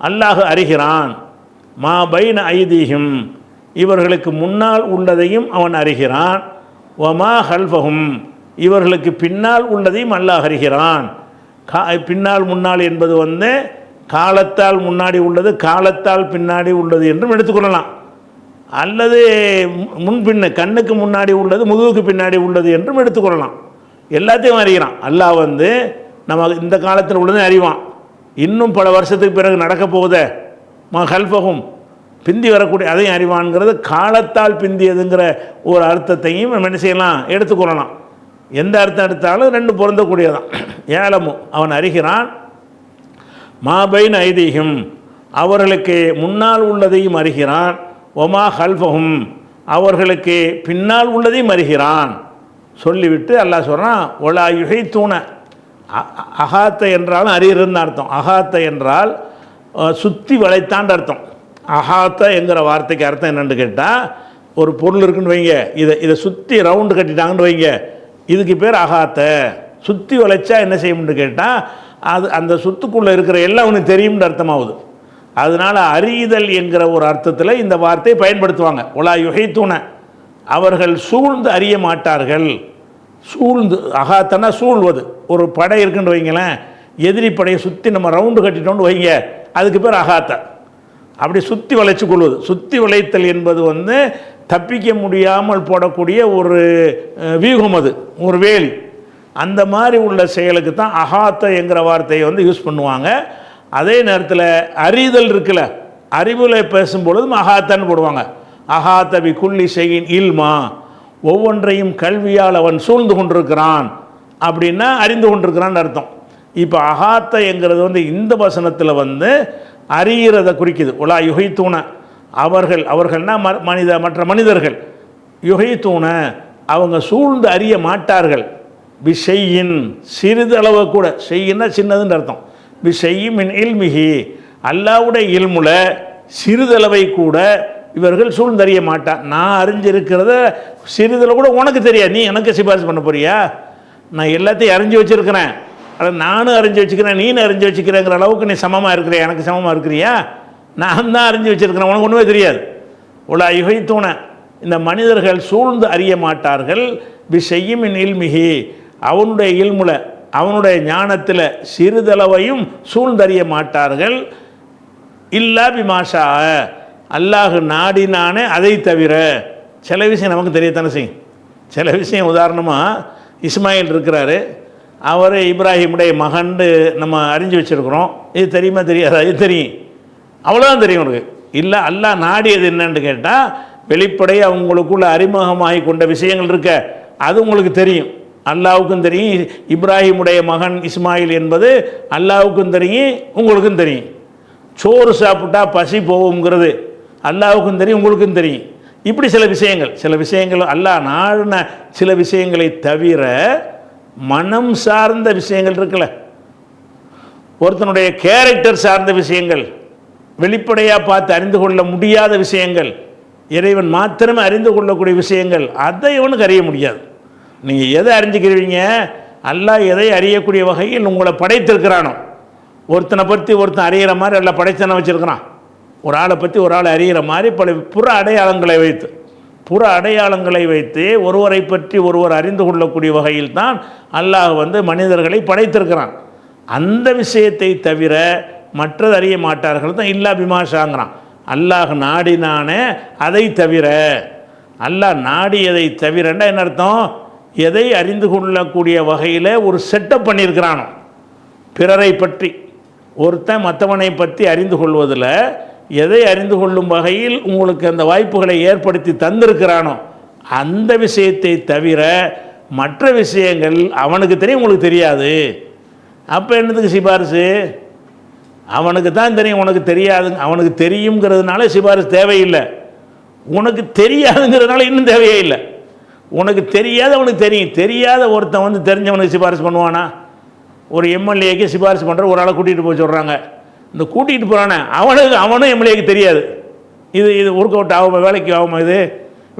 அல்லாஹ் அறிகிறான், மா பைன ஐதீஹிம் இவர்களுக்கு முன்னால் உள்ளதையும் அவன் அறிகிறான், வமா ஹல்ஃபஹும் இவர்களுக்கு பின்னால் உள்ளதையும் அல்லாஹ் அறிகிறான். பின்னால் முன்னால் என்பது வந்து காலத்தால் முன்னாடி உள்ளது, காலத்தால் பின்னாடி உள்ளது என்றும் எடுத்துக்கொள்ளலாம், அல்லது முன்பின்ன கண்ணுக்கு முன்னாடி உள்ளது முதுகுக்கு பின்னாடி உள்ளது என்றும் எடுத்துக்கொள்ளலாம். எல்லாத்தையும் அறிகிறான் அல்லாஹ். வந்து நம்ம இந்த காலத்தில் உள்ளதை அறிவான், இன்னும் பல வருஷத்துக்கு பிறகு நடக்க போகுத ஹல்ஃபஹும் பிந்தி வரக்கூடிய அதையும் அறிவான்ங்கிறது காலத்தால் பிந்தியதுங்கிற ஒரு அர்த்தத்தையும் நம்ம என்ன செய்யலாம், எடுத்துக்கொள்ளலாம். எந்த அர்த்தம் எடுத்தாலும் ரெண்டு பொருந்தக்கூடியதான். ஏலமு அவன் அறிகிறான், மாபைன் ஐதீகம் அவர்களுக்கு முன்னால் உள்ளதையும் அறிகிறான், ஒமா ஹல்ஃபஹும் அவர்களுக்கு பின்னால் உள்ளதையும் அறிகிறான். சொல்லிவிட்டு அல்லாஹ் சொல்கிறான், ஒலா யுகை தூண. அகாத்த என்றாலும் அறிகிறன்னு அர்த்தம். அகாத்த என்றால் சுற்றி வளைத்தாண்டு அர்த்தம். அகாத்த என்கிற வார்த்தைக்கு அர்த்தம் என்னென்னு கேட்டால், ஒரு பொருள் இருக்குன்னு வைங்க, இதை சுற்றி ரவுண்டு கட்டிட்டாங்கன்னு வைங்க, இதுக்கு பேர் அகாத்த. சுற்றி வளைச்சா என்ன செய்யும்னு கேட்டால், அது அந்த சுத்துக்குள்ளே இருக்கிற எல்லாம் உனக்கு தெரியும்னு அர்த்தமாகுது. அதனால் அறிதல் என்கிற ஒரு அர்த்தத்தில் இந்த வார்த்தையை பயன்படுத்துவாங்க. ஒலா யுகைத்தூன அவர்கள் சூழ்ந்து அறிய மாட்டார்கள். சூழ்ந்து அகாத்தனா சூழ்வது. ஒரு படை இருக்குன்னு வைங்களேன், எதிரி படையை சுற்றி நம்ம ரவுண்டு கட்டிட்டோன்னு வைங்க, அதுக்கு பேர் அகாத்த. அப்படி சுற்றி வளைச்சு கொள்வது. சுற்றி வளைத்தல் என்பது வந்து தப்பிக்க முடியாமல் போடக்கூடிய ஒரு வியூகம், அது ஒரு வேலி. அந்த மாதிரி உள்ள செயலுக்கு தான் அகாத்த என்கிற வார்த்தையை வந்து யூஸ் பண்ணுவாங்க. அதே நேரத்தில் அறிதல் இருக்குல்ல, அறிவில் பேசும்பொழுதும் அகாத்தன்னு போடுவாங்க. அகாத்த பி குல்லி ஷைஇன் இல்மா, ஒவ்வொன்றையும் கல்வியால் அவன் சூழ்ந்து கொண்டிருக்கிறான் அப்படின்னா அறிந்து கொண்டிருக்கிறான்னு அர்த்தம். இப்போ அகாத்த என்கிறது வந்து இந்த வசனத்தில் வந்து அறிகிறத குறிக்குது. உலா யுகைத்தூண அவர்கள்னா மற்ற மனிதர்கள், யுகைத்தூண அவங்க சூழ்ந்து அறிய மாட்டார்கள், பிஷையின் சிறிதளவு கூட, செய்யின்னா சின்னதுன்னு அர்த்தம், பிஷையின் இல்மிஹி அல்லாவுடைய இல்முல சிறிதளவை கூட இவர்கள் சூழ்ந்தறிய மாட்டான். நான் அறிஞ்சிருக்கிறத சிறிதளவு கூட உனக்கு தெரியாது, நீ எனக்கு சிபாரிசு பண்ண போறியா? நான் எல்லாத்தையும் அறிஞ்சு வச்சுருக்கிறேன், அதை நானும் அறிஞ்சு வச்சுக்கிறேன், நீனு அறிஞ்சு வச்சுக்கிறேங்கிற அளவுக்கு நீ சமமாக இருக்கிறியா, எனக்கு சமமாக இருக்கிறியா? நான் தான் அறிஞ்சு வச்சுருக்கிறேன், உனக்கு ஒன்றுமே தெரியாது. உலா யுகைத்தூண இந்த மனிதர்கள் சூழ்ந்து அறிய மாட்டார்கள், பிஷையும் இல்மிஹி அவனுடைய இல்முல அவனுடைய ஞானத்தில் சிறிதளவையும் சூழ்ந்தறிய மாட்டார்கள், இல்லா பிமாஷா அல்லாஹ் நாடினானே அதை தவிர. சில விஷயம் நமக்கு தெரியத்தானே செய்யும். சில விஷயம் உதாரணமாக இஸ்மாயில் இருக்கிறாரு, அவர் இப்ராஹிமுடைய மகன் நம்ம அறிஞ்சு வச்சுருக்கிறோம், இது தெரியுமா தெரியாதா? இது தெரியும், அவ்வளோதான் தெரியும் உனக்கு. இல்லை அல்லாஹ் நாடியது என்னன்னு கேட்டால், வெளிப்படையை அவங்களுக்குள்ள அறிமுகமாகி கொண்ட விஷயங்கள் இருக்க, அது உங்களுக்கு தெரியும், அல்லாவுக்கும் தெரியும். இப்ராஹிமுடைய மகன் இஸ்மாயில் என்பது அல்லாவுக்கும் தெரியும், உங்களுக்கும் தெரியும். சோறு சாப்பிட்டா பசி போகுங்கிறது அல்லாவுக்கும் தெரியும், உங்களுக்கும் தெரியும். இப்படி சில விஷயங்கள் அல்லாஹ் நாடின சில விஷயங்களை தவிர மனம் சார்ந்த விஷயங்கள் இருக்குல்ல, ஒருத்தனுடைய கேரக்டர் சார்ந்த விஷயங்கள், வெளிப்படையாக பார்த்து அறிந்து கொள்ள முடியாத விஷயங்கள், இறைவன் மாத்திரமே அறிந்து கொள்ளக்கூடிய விஷயங்கள், அதை இவனுக்கு அறிய முடியாது. நீங்கள் எதை அறிஞ்சிக்கிறீங்க? அல்லாஹ் எதை அறியக்கூடிய வகையில் உங்களை படைத்திருக்கிறானோ. ஒருத்தனை பற்றி ஒருத்தன் அறிகிற மாதிரி எல்லாம் படைத்தனை வச்சுருக்கிறான். ஒரு ஆளை பற்றி ஒரு ஆளை அறிகிற மாதிரி பல புற அடையாளங்களை வைத்து ஒருவரை பற்றி ஒருவர் அறிந்து கொள்ளக்கூடிய வகையில் தான் அல்லாஹ் வந்து மனிதர்களை படைத்திருக்கிறான். அந்த விஷயத்தை தவிர மற்றது அறிய மாட்டார்கள் தான் இல்லா பிமாஷாங்கிறான். அல்லாஹ் நாடினானே அதை தவிர, அல்லாஹ் நாடியதை தவிரன்னா என்ன அர்த்தம்? எதை அறிந்து கொள்ளக்கூடிய வகையில் ஒரு செட்டப் பண்ணியிருக்கிறானோ. பிறரை பற்றி ஒருத்தன் மற்றவனை பற்றி அறிந்து கொள்வதில் எதை அறிந்து கொள்ளும் வகையில் உங்களுக்கு அந்த வாய்ப்புகளை ஏற்படுத்தி தந்திருக்கிறானோ அந்த விஷயத்தை தவிர மற்ற விஷயங்கள் அவனுக்கு தெரியும், உங்களுக்கு தெரியாது. அப்போ என்னதுக்கு சிபாரிசு? அவனுக்கு தான் தெரியும், உனக்கு தெரியாது. அவனுக்கு தெரியுங்கிறதுனால சிபாரிசு தேவையில்லை. உனக்கு தெரியாதுங்கிறதுனால இன்னும் தேவையே இல்லை. உனக்கு தெரியாத அவனுக்கு தெரியும். தெரியாத ஒருத்தன் வந்து தெரிஞ்சவனுக்கு சிபாரிசு பண்ணுவானா? ஒரு எம்எல்ஏக்கு சிபாரிசு பண்ணுற ஒரு ஆளை கூட்டிகிட்டு போய் சொல்கிறாங்க. இந்த கூட்டிகிட்டு போகிறானே அவனும் எம்எல்ஏக்கு தெரியாது. இது ஒர்க் அவுட் ஆகும், வேலைக்கு ஆகுமா? இது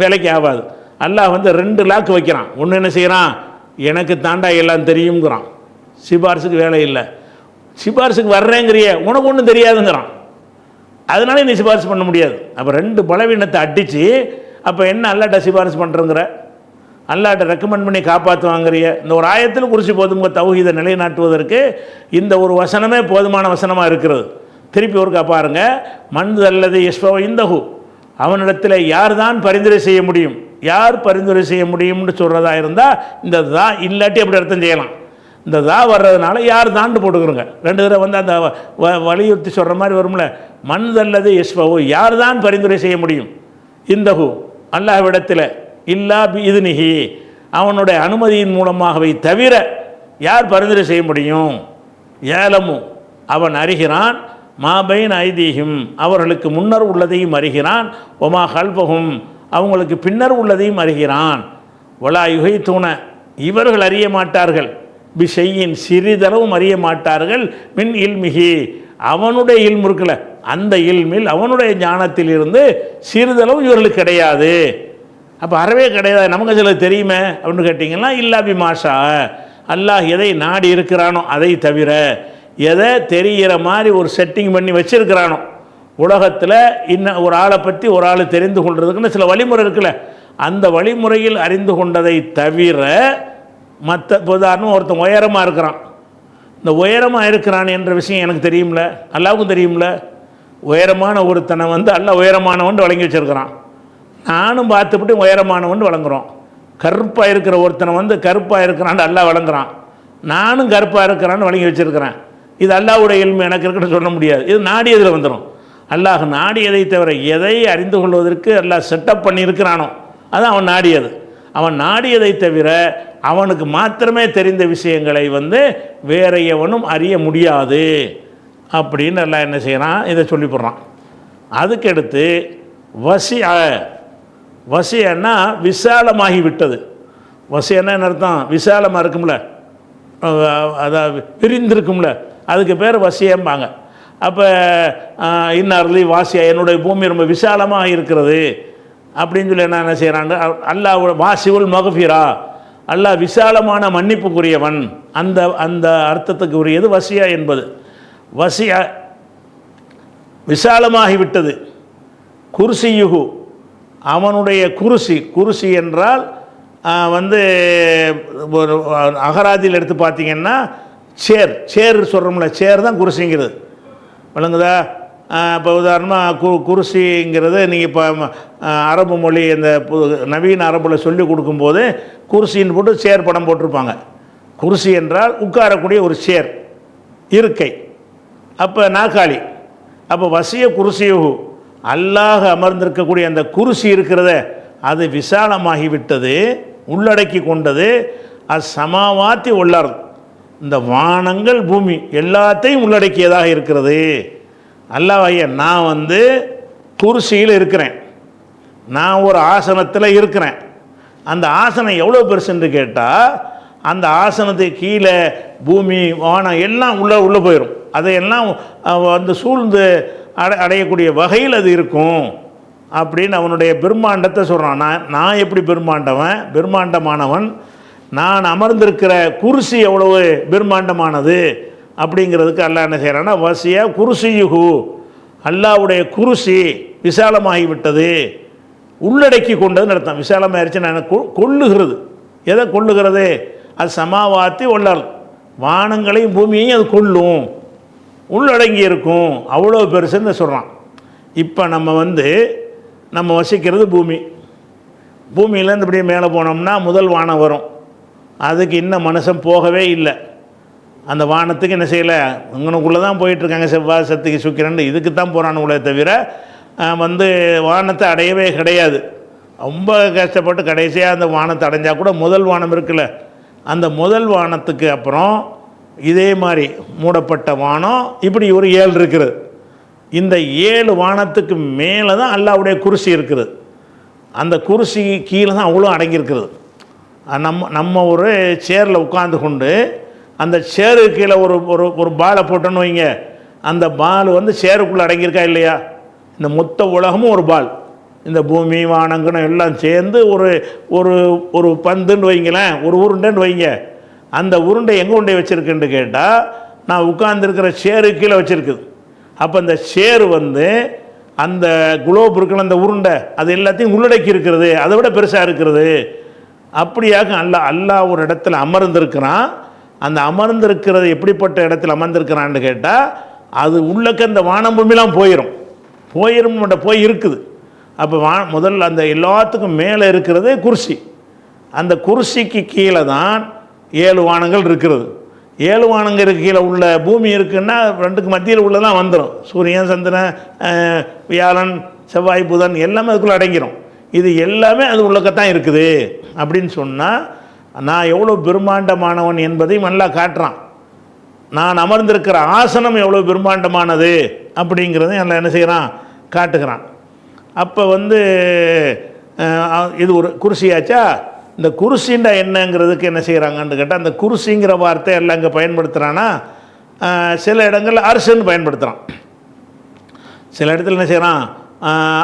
வேலைக்கு ஆகாது. அல்லாஹ் வந்து 2 லாக் வைக்கிறான். ஒன்று என்ன செய்கிறான்? எனக்கு தாண்டா எல்லாம் தெரியுங்கிறான். சிபாரிசுக்கு வேலை இல்லை. சிபாரிசுக்கு வர்றேங்கிறிய உனக்கு ஒன்றும் தெரியாதுங்கிறான். அதனால நீ சிபாரிசு பண்ண முடியாது. அப்போ 2 பலவீனத்தை அடித்து அப்போ என்ன அல்லாட்ட சிபாரிசு பண்ணுறங்கிற, அல்லாட்ட ரெக்கமெண்ட் பண்ணி காப்பாற்றுவாங்கிறிய. இந்த ஒரு ஆயத்தில் குறித்து போதுங்க தௌஹீதை நிலைநாட்டுவதற்கு இந்த ஒரு வசனமே போதுமான வசனமாக இருக்கிறது. திருப்பி ஒருக்கா பாருங்க. மன்து அல்லது யஸ்வ இந்தஹு, அவனிடத்தில் யார் தான் பரிந்துரை செய்ய முடியும், யார் பரிந்துரை செய்ய முடியும்னு சொல்கிறதா இருந்தால் இந்த தா இல்லாட்டி அப்படி அர்த்தம் செய்யலாம். இந்த தா வர்றதுனால யார் தாண்டு போட்டுக்கிறோங்க. 2 தடவை வந்து அந்த வலியுறுத்தி சொல்கிற மாதிரி வரும்ல. மன்து அல்லது யஸ்வஹு, யார் தான் பரிந்துரை செய்ய முடியும், இந்தஹு அல்லாஹ்விடத்தில், இல்லா பி இதுனிஹி, அவனுடைய அனுமதியின் மூலமாகவே தவிர யார் பரிந்துரை செய்ய முடியும். ஏலமு, அவன் அறிகிறான், மாபைன் ஐதீஹிம், அவர்களுக்கு முன்னர் உள்ளதையும் அறிகிறான், ஒமா ஹல்பஹும், அவங்களுக்கு பின்னர் உள்ளதையும் அறிகிறான். வலா யுஹைதூன, இவர்கள் அறிய மாட்டார்கள், பிஷையின் சிறிதளவும் அறிய மாட்டார்கள், மின் இல்மிஹி, அவனுடைய இல்மு இருக்குல்ல அந்த இல்மில் அவனுடைய ஞானத்தில் இருந்து சிறிதளவும் இவர்களுக்கு கிடையாது. அப்போ அறவே கிடையாது. நமக்கு சில தெரியுமே அப்படின்னு கேட்டிங்கன்னா, இல்லா பி மாஷா, அல்லாஹ் எதை நாடி இருக்கிறானோ அதை தவிர, எதை தெரிகிற மாதிரி ஒரு செட்டிங் பண்ணி வச்சிருக்கிறானோ. உலகத்தில் இன்னும் ஒரு ஆளை பற்றி ஒரு ஆள் தெரிந்து கொள்றதுக்குன்னு சில வழிமுறை இருக்குல்ல, அந்த வழிமுறையில் அறிந்து கொண்டதை தவிர மற்ற, உதாரணம் ஒருத்தன் உயரமாக இருக்கிறான், இந்த உயரமாக இருக்கிறான் என்ற விஷயம் எனக்கு தெரியும்ல, அல்லாவுக்கும் தெரியும்ல. உயரமான ஒருத்தனை வந்து அல்லாஹ் உயரமானவன் வழங்கி வச்சிருக்கிறான். நானும் பார்த்துப்பட்டு உயரமானவன் வழங்குறோம். கருப்பாக இருக்கிற ஒருத்தனை வந்து கருப்பாக இருக்கிறான்னு அல்லாஹ் வழங்குறான். நானும் கருப்பாக இருக்கிறான்னு வழங்கி வச்சிருக்கிறேன். இது அல்லாஹ்வுடைய இல்மு, எனக்கு இருக்குன்னு சொல்ல முடியாது. இது நாடியதில் வந்துடும். அல்லாஹ் நாடியதை தவிர எதை அறிந்து கொள்வதற்கு அல்லாஹ் செட்டப் பண்ணியிருக்கிறானோ அது அவன் நாடியது. அவன் நாடியதை தவிர அவனுக்கு மாத்திரமே தெரிந்த விஷயங்களை வந்து வேற எவனும் அறிய முடியாது அப்படின்னு அல்லாஹ் என்ன செய்கிறான், இதை சொல்லி போடுறான். அதுக்கடுத்து வசியன்னா விசாலமாகி விட்டது. வசியன்னா என்ன அர்த்தம்? விசாலமாக இருக்கும்ல, அதாவது விரிந்திருக்கும்ல, அதுக்கு பேர் வசியம்பாங்க. அப்போ இன்னர்லி வாசியா, என்னுடைய பூமி ரொம்ப விசாலமாக இருக்கிறது அப்படின்னு சொல்லி என்ன செய்கிறாங்க, அல்லாஹ் வாசிவுல் மகஃபிரா, அல்லாஹ் விசாலமான மன்னிப்புக்குரியவன், அந்த அந்த அர்த்தத்துக்கு உரியது வசியா என்பது. வசியா விசாலமாகிவிட்டது. குர்சியுகு, அவனுடைய குருசி என்றால் வந்து ஒரு அகராதியில் எடுத்து பார்த்தீங்கன்னா சேர் சொல்கிறோம்ல, சேர் தான் குருசிங்கிறது, விளங்குதா? இப்போ உதாரணமாக குருசிங்கிறது நீங்கள் இப்போ அரபு மொழி இந்த நவீன அரபில் சொல்லி கொடுக்கும்போது குருசின்னு போட்டு சேர் படம் போட்டிருப்பாங்க. குருசி என்றால் உட்காரக்கூடிய ஒரு சேர், இருக்கை, அப்போ நாற்காலி. அப்போ வசிய குருசியுகு, அல்லாஹ் அமர்ந்திருக்கக்கூடிய அந்த குருசி இருக்கிறத அது விசாலமாகிவிட்டது, உள்ளடக்கி கொண்டது. அது சமாவாத்தி உள்ளார், இந்த வானங்கள் பூமி எல்லாத்தையும் உள்ளடக்கியதாக இருக்கிறது. அல்லாஹ் ஐயா, நான் வந்து குருசியில் இருக்கிறேன், நான் ஒரு ஆசனத்தில் இருக்கிறேன். அந்த ஆசனம் எவ்வளோ பெருசுன்னு கேட்டால் அந்த ஆசனத்துக்கு கீழே பூமி வானம் எல்லாம் உள்ளே போயிடும். அதையெல்லாம் வந்து சூழ்ந்து அடையக்கூடிய வகையில் அது இருக்கும் அப்படின்னு அவனுடைய பெருமாண்டத்தை சொல்கிறான். நான் எப்படி பெருமாண்டமானவன், நான் அமர்ந்திருக்கிற குருசி எவ்வளவு பெருமாண்டமானது அப்படிங்கிறதுக்கு அல்லாஹ் என்ன செய்கிறான்னா, வசியா குருசியுகு, அல்லாஹ்வுடைய குருசி விசாலமாகிவிட்டது, உள்ளடக்கி கொண்டதுன்னு அர்த்தம். விசாலமாகிடுச்சு நான் கொள்ளுகிறது. எதை கொள்ளுகிறது? அது சமாவாத்தி உள்ளல், வானங்களையும் பூமியையும் அது கொள்ளும், உள்ளடங்கி இருக்கும், அவ்வளோ பெருசுன்னு சொல்கிறான். இப்போ நம்ம வசிக்கிறது பூமியிலேருந்து இப்படியே மேலே போனோம்னா முதல் வானம் வரும். அதுக்கு இன்னும் மனுஷன் போகவே இல்லை. அந்த வானத்துக்கு என்ன செய்யலை, இங்கனுக்குள்ளே தான் போயிட்டுருக்காங்க. செவ்வாய் சக்திக்கு சுக்கிரன் இதுக்கு தான் போகிறானுங்களே தவிர வானத்தை அடையவே கிடையாது. ரொம்ப கஷ்டப்பட்டு கடைசியாக அந்த வானத்தை அடைஞ்சால் கூட முதல் வானம் இருக்குல்ல, அந்த முதல் வானத்துக்கு அப்புறம் இதே மாதிரி மூடப்பட்ட வானம் இப்படி ஒரு 7 இருக்கிறது. இந்த 7 வானத்துக்கு மேலே தான் அல்லாஹ்வுடைய குருசி இருக்குது. அந்த குருசி கீழே தான் அவ்வளோ அடங்கியிருக்கிறது. நம்ம ஒரு சேரில் உட்காந்து கொண்டு அந்த சேரு கீழே ஒரு ஒரு ஒரு பாலை போட்டோன்னு வைங்க, அந்த பால் வந்து சேருக்குள்ளே அடங்கியிருக்கா இல்லையா? இந்த மொத்த உலகமும் ஒரு பால், இந்த பூமி வானங்கணும் எல்லாம் சேர்ந்து ஒரு ஒரு ஒரு பந்துன்னு வைங்களேன், ஒரு உருண்டைன்னு வைங்க. அந்த உருண்டை எங்கே உண்டை வச்சுருக்குன்னு கேட்டால் நான் உட்கார்ந்துருக்கிற சேரு கீழே வச்சுருக்குது. அப்போ அந்த சேரு வந்து அந்த குளோப் இருக்கிற அந்த உருண்டை அது எல்லாத்தையும் உள்ளடக்கி இருக்கிறது, அதை விட பெருசாக இருக்கிறது. அப்படியாக அல்லாஹ் ஒரு இடத்துல அமர்ந்திருக்கிறான். அந்த அமர்ந்திருக்கிறது எப்படிப்பட்ட இடத்துல அமர்ந்திருக்கிறான்னு கேட்டால் அது உள்ளக்க அந்த வானம் பூமிலாம் போயிடும் போய் இருக்குது. அப்போ முதல்ல அந்த எல்லாத்துக்கும் மேலே இருக்கிறது குர்சி. அந்த குர்சிக்கு கீழே தான் 7 வானங்கள் இருக்கிறது. 7 வானங்களுக்கு கீழே உள்ள பூமி இருக்குன்னா ரெண்டுக்கு மத்தியில் உள்ளதான் வந்துடும். சூரியன், சந்திரன், வியாழன், செவ்வாய், புதன் எல்லாமே அதுக்குள்ளே அடங்கிடும். இது எல்லாமே அது உள்ளக்கத்தான் இருக்குது. அப்படின்னு சொன்னால் நான் எவ்வளோ பிரம்மாண்டமானவன் என்பதையும் நல்லா காட்டுறான். நான் அமர்ந்திருக்கிற ஆசனம் எவ்வளோ பிரம்மாண்டமானது அப்படிங்கிறதையும் நல்லா என்ன செய்கிறான், காட்டுகிறான். அப்போ வந்து இது ஒரு குர்சியாச்சா. இந்த குர்சிண்டா என்னங்கிறதுக்கு என்ன செய்கிறாங்கன்னு கேட்டால், அந்த குர்சிங்கிற வார்த்தை எல்லாம் இங்கே பயன்படுத்துகிறான்னா சில இடங்களில் அர்ஷன்னு பயன்படுத்துகிறான். சில இடத்துல என்ன செய்கிறான்,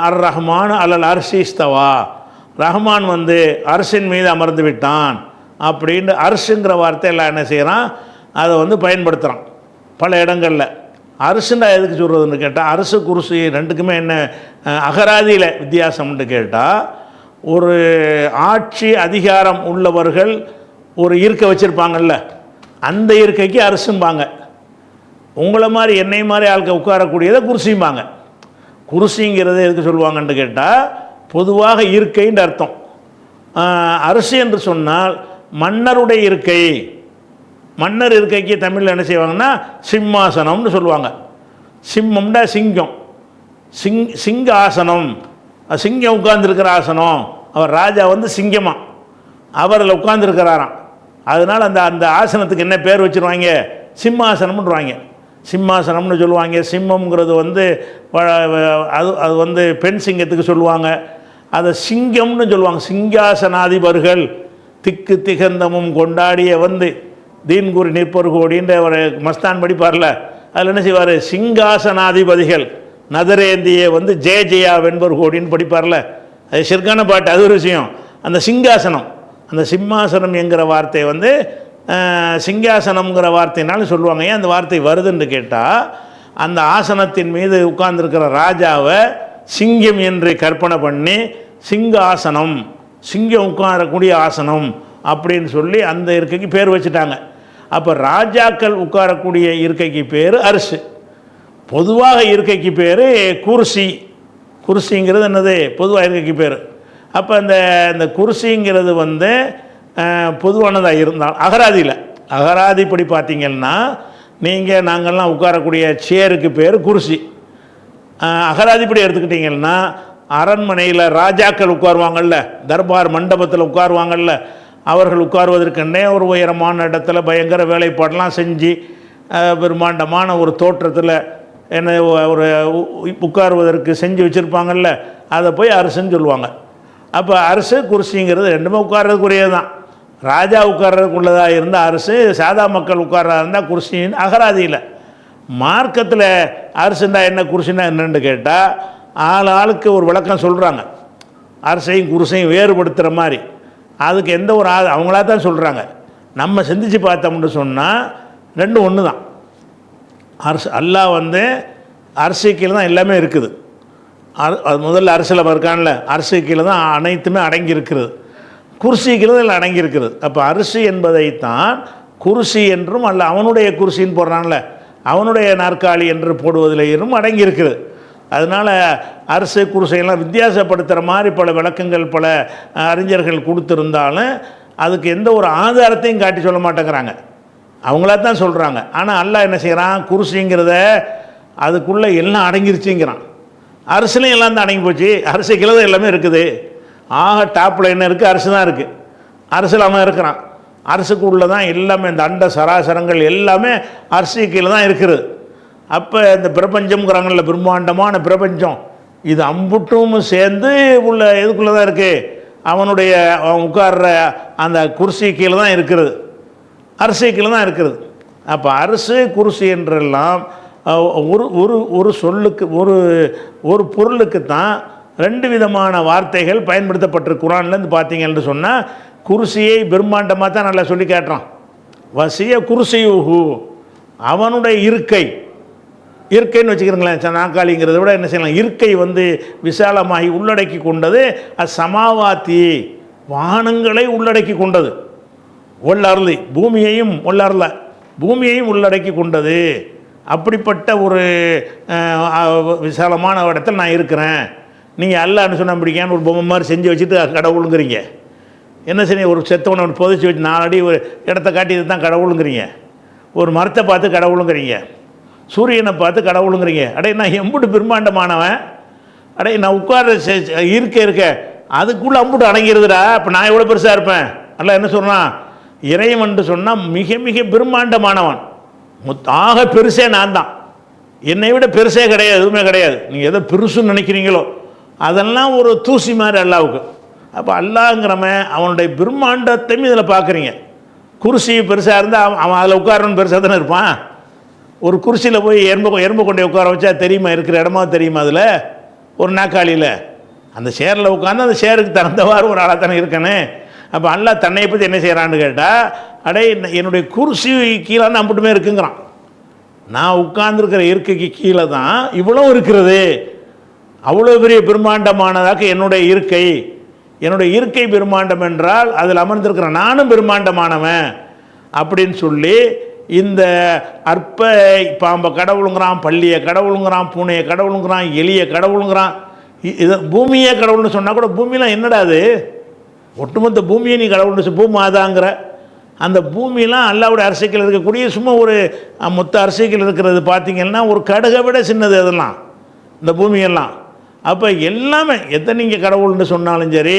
அர் ரஹ்மான் அல்லல் அர்ஷிஸ்தவா, ரஹ்மான் வந்து அர்ஷின் மீது அமர்ந்து விட்டான் அப்படின்னு அர்ஷுங்கிற வார்த்தை எல்லாம் என்ன செய்கிறான், அதை வந்து பயன்படுத்துகிறான் பல இடங்களில். அரிசுண்டா எதுக்கு சொல்கிறதுன்னு கேட்டால், அரசு குருசு ரெண்டுக்குமே என்ன அகராதியில் வித்தியாசம்னு கேட்டால், ஒரு ஆட்சி அதிகாரம் உள்ளவர்கள் ஒரு இருக்கை வச்சுருப்பாங்கல்ல, அந்த இருக்கைக்கு அரசும்பாங்க. உங்களை மாதிரி என்னை மாதிரி ஆளுக்க உட்காரக்கூடியதை குருசிம்பாங்க. குருசிங்கிறது எதுக்கு சொல்லுவாங்கன்னு கேட்டால், பொதுவாக இருக்கைன்னு அர்த்தம். அரசு என்று சொன்னால் மன்னருடைய இருக்கை. மன்னர் இருக்கைக்கு தமிழில் என்ன செய்வாங்கன்னா சிம்மாசனம்னு சொல்லுவாங்க. சிம்மம்டா சிங்கம், சிங்க ஆசனம், சிங்கம் உட்கார்ந்துருக்கிற ஆசனம். அவர் ராஜா வந்து சிங்கமாக அவரில் உட்கார்ந்துருக்கிறாராம். அதனால் அந்த அந்த ஆசனத்துக்கு என்ன பேர் வச்சுருவாங்க, சிம்மாசனம்ன்றாங்க. சிம்மாசனம்னு சொல்லுவாங்க. சிம்மங்கிறது வந்து அது வந்து பெண் சிங்கத்துக்கு சொல்லுவாங்க. அதை சிங்கம்னு சொல்லுவாங்க. சிங்காசனாதிபர்கள் திக்கு திகந்தமும் கொண்டாடிய வந்து தீன்குறி நிற்பர் கோடின்ற ஒரு மஸ்தான் படிப்பார்ல, அதில் என்ன செய்வார், சிங்காசனாதிபதிகள் நதரேந்திய வந்து ஜெய ஜெயா வெண்பர் கோடின்னு படிப்பார்ல, அது ஷிர்கான பாட்டு, அது ஒரு விஷயம். அந்த சிங்காசனம், அந்த சிம்மாசனம் என்கிற வார்த்தை வந்து சிங்காசனம்ங்கிற வார்த்தைனாலும் சொல்லுவாங்க. ஏன் அந்த வார்த்தை வருதுன்னு கேட்டால், அந்த ஆசனத்தின் மீது உட்கார்ந்துருக்கிற ராஜாவை சிங்கம் என்று கற்பனை பண்ணி சிங்காசனம், சிங்கம் உட்காரக்கூடிய ஆசனம் அப்படின்னு சொல்லி அந்த இருக்கைக்கு பேர் வச்சுட்டாங்க. அப்போ ராஜாக்கள் உட்காரக்கூடிய இருக்கைக்கு பேர் அரிசு. பொதுவாக இருக்கைக்கு பேர் குர்சி. குர்சிங்கிறது என்னது, பொதுவாக இருக்கைக்கு பேர். அப்போ இந்த குர்சிங்கிறது வந்து பொதுவானதாக இருந்தால் அகராதிப்படி பார்த்தீங்கன்னா, நீங்கள் நாங்கள்லாம் உட்காரக்கூடிய சேருக்கு பேர் குர்சி. அகராதிப்படி எடுத்துக்கிட்டிங்கன்னா, அரண்மனையில் ராஜாக்கள் உட்காருவாங்கள்ல, தர்பார் மண்டபத்தில் உட்காருவாங்கள்ல, அவர்கள் உட்காருவதற்கென்னே ஒரு உயரமான இடத்துல பயங்கர வேலைப்பாடெல்லாம் செஞ்சு பிரம்மாண்டமான ஒரு தோற்றத்தில் என்ன ஒரு உட்காருவதற்கு செஞ்சு வச்சுருப்பாங்கள்ல, அதை போய் அரசுன்னு சொல்லுவாங்க. அப்போ அரசு குர்சிங்கிறது ரெண்டுமே உட்கார்றதுக்குரியது தான். ராஜா உட்கார்றதுக்குள்ளதாக இருந்தால் அரசு, சாதா மக்கள் உட்கார்றதா இருந்தால் குர்சின்னு அகராதியில். மார்க்கத்தில் அரசுண்டா என்ன குர்சின்னா என்னன்னு கேட்டால், ஆளுக்கு ஒரு விளக்கம் சொல்கிறாங்க. அரசையும் குர்சையும் வேறுபடுத்துகிற மாதிரி அதுக்கு எந்த ஒரு அவங்களா தான் சொல்கிறாங்க. நம்ம சிந்திச்சு பார்த்தோம்னு சொன்னால் ரெண்டும் ஒன்று தான். அரசு அல்லாஹ் வந்து அரசு கீழே தான் எல்லாமே இருக்குது. அது முதல்ல அரசில் இருக்கான்ல, அரசு கீழே தான் அனைத்துமே அடங்கி இருக்கிறது. குர்சி கீழே தான் அடங்கி இருக்கிறது. அப்போ அரிசி என்பதைத்தான் குர்சி என்றும் அல்ல அவனுடைய குர்சின்னு போடுறான்ல, அவனுடைய நாற்காலி என்று போடுவதிலேயும் அடங்கி இருக்குது. அதனால் அரசு குர்சையெல்லாம் வித்தியாசப்படுத்துகிற மாதிரி பல விளக்கங்கள் பல அறிஞர்கள் கொடுத்துருந்தாலும் அதுக்கு எந்த ஒரு ஆதாரத்தையும் காட்டி சொல்ல மாட்டேங்கிறாங்க, அவங்களா தான் சொல்கிறாங்க. ஆனால் அல்லாஹ் என்ன செய்கிறான், குர்சிங்கிறத அதுக்குள்ளே எல்லாம் அடங்கிருச்சுங்கிறான். அரசுலையும் எல்லாம் தான் அடங்கி போச்சு. அரசு கீழே தான் எல்லாமே இருக்குது. ஆக டாப்பில் என்ன இருக்குது, அரசு தான் இருக்குது. அரசில் அவன் இருக்கிறான். அரசுக்கு உள்ளே தான் எல்லாமே, இந்த அண்ட சராசரங்கள் எல்லாமே அரசு கீழே தான் இருக்குது. அப்போ இந்த பிரபஞ்சம்ங்கிறாங்கல்ல, பிரம்மாண்டமான பிரபஞ்சம், இது அம்புட்டும் சேர்ந்து உள்ள எதுக்குள்ளே தான் இருக்குது, அவனுடைய அவன் உட்கார்ற அந்த குர்சி கீழே தான் இருக்கிறது, அரிசி கீழே தான் இருக்கிறது. அப்போ அரிசி குர்சி என்றெல்லாம் ஒரு ஒரு ஒரு சொல்லுக்கு ஒரு பொருளுக்கு தான் ரெண்டு விதமான வார்த்தைகள் பயன்படுத்தப்பட்டிருக்கு. குர்ஆன்லேருந்து பார்த்தீங்கன்னு சொன்னால் குர்சியை பிரம்மாண்டமாக தான் நல்லா சொல்லி காட்டுறான். வசிய குர்சியுஹு, அவனுடைய இருக்கைன்னு வச்சுக்கிறீங்களேன். நாக்காளிங்கிறத விட என்ன செய்யலாம், இருக்கை விசாலமாகி உள்ளடக்கி கொண்டது. சமாவாத்தி, வானங்களை உள்ளடக்கி கொண்டது. ஒல்லருளி, பூமியையும் பூமியையும் உள்ளடக்கி கொண்டது. அப்படிப்பட்ட ஒரு விசாலமான இடத்துல நான் இருக்கிறேன். நீங்கள் அல்லான்னு சொன்ன பிடிக்கான்னு ஒரு பொம்மை மாதிரி செஞ்சு வச்சுட்டு கடவுளுங்கிறீங்க. என்ன செய்ய, ஒரு செத்தவனை புதைச்சி வச்சு 4 அடி ஒரு இடத்த காட்டி இது தான் கடவுளுங்கிறீங்க. ஒரு மரத்தை பார்த்து கடவுளுங்கிறீங்க, சூரியனை பார்த்து கடவுளுங்கிறீங்க. நான் எம்புட்டு பிரம்மாண்டமானவன், நான் உட்கார இருக்க அதுக்குள்ளே அம்புட்டு அடங்கிடுதுடா. இப்போ நான் எவ்வளோ பெருசாக இருப்பேன். அல்ல என்ன சொல்கிறான், இறைவன் சொன்னால் மிக மிக பிரம்மாண்டமானவன். ஆக பெருசே நான் தான், என்னை விட பெருசே கிடையாது, எதுவுமே கிடையாது. நீங்கள் எதோ பெருசுன்னு நினைக்கிறீங்களோ அதெல்லாம் ஒரு தூசி மாதிரி அல்லாவுக்கு. அப்போ அல்லாங்கிறவன் அவனுடைய பிரம்மாண்டத்தையும் இதில் பார்க்குறீங்க. குர்சி பெருசாக இருந்தால் அவன் அதில் உட்காரன்னு பெருசாக தானே இருப்பான். ஒரு குர்சியில் போய் எறும்பு கொண்டே உட்கார வச்சா தெரியுமா, இருக்கிற இடமா தெரியுமா, அதில் ஒரு நாக்காளியில் அந்த சேரில் உட்காந்து அந்த சேருக்கு தகுந்தவாறு ஒரு ஆளாக தானே இருக்கணும். அப்போ அல்லாஹ் தன்னை பற்றி என்ன செய்கிறான்னு கேட்டால், என்னுடைய குர்சி கீழே தான் அம்பட்டுமே இருக்குங்கிறான். நான் உட்கார்ந்துருக்கிற இருக்கைக்கு கீழே தான் இவ்வளோ இருக்கிறது. அவ்வளோ பெரிய பிரம்மாண்டமானதாக என்னுடைய இருக்கை பிரம்மாண்டம் என்றால் அதில் அமர்ந்திருக்கிற நானும் பிரம்மாண்டமானவன் அப்படின்னு சொல்லி இந்த அற்ப பாம்பை கடவுளுங்கிறான், பள்ளியை கடவுளுங்கிறான், பூனையை கடவுளுங்கிறான், எலியை கடவுளுங்கிறான். இது பூமியே கடவுள்னு சொன்னால் கூட பூமியெலாம் என்னடா அது, ஒட்டுமொத்த பூமியை நீ கடவுள்னு பூமாதாங்கிற அந்த பூமியெலாம் அல்லாவுடைய அரசியல் இருக்கக்கூடிய சும்மா ஒரு மொத்த அரசியல் இருக்கிறது பார்த்திங்கன்னா ஒரு கடுகை விட சின்னது அதெல்லாம் இந்த பூமியெல்லாம். அப்போ எல்லாமே எதை நீங்கள் கடவுள்னு சொன்னாலும் சரி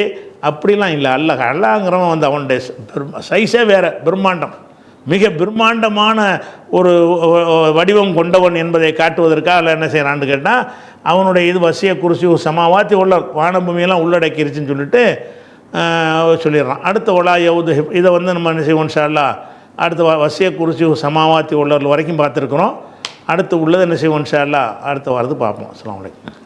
அப்படிலாம் இல்லை. அல்லாங்கிறவன் அவனுடைய சைஸே வேறு, பிரம்மாண்டம், மிக பிரம்மாண்டமான ஒரு வடிவம் கொண்டவன் என்பதை காட்டுவதற்காக அல்ல என்ன செய்கிறான்னு கேட்டால் அவனுடைய இது வசிய குர்சி சமாவாத்தி உள்ள வானபூமியெல்லாம் உள்ளடக்கிருச்சுன்னு சொல்லிட்டு சொல்லிடுறான். அடுத்த ஒலா யவுது, இதை நம்ம என்ன செய்வோம் இன்ஷா அல்லாஹ் அடுத்த வசிய குர்சி சமாவாத்தி உள்ளவர்கள் வரைக்கும் பார்த்துருக்குறோம். அடுத்து உள்ளது என்ன செய்வோம் இன்ஷா அல்லாஹ் அடுத்த வாரத்து பார்ப்போம். அஸ்ஸலாமு அலைக்கும்.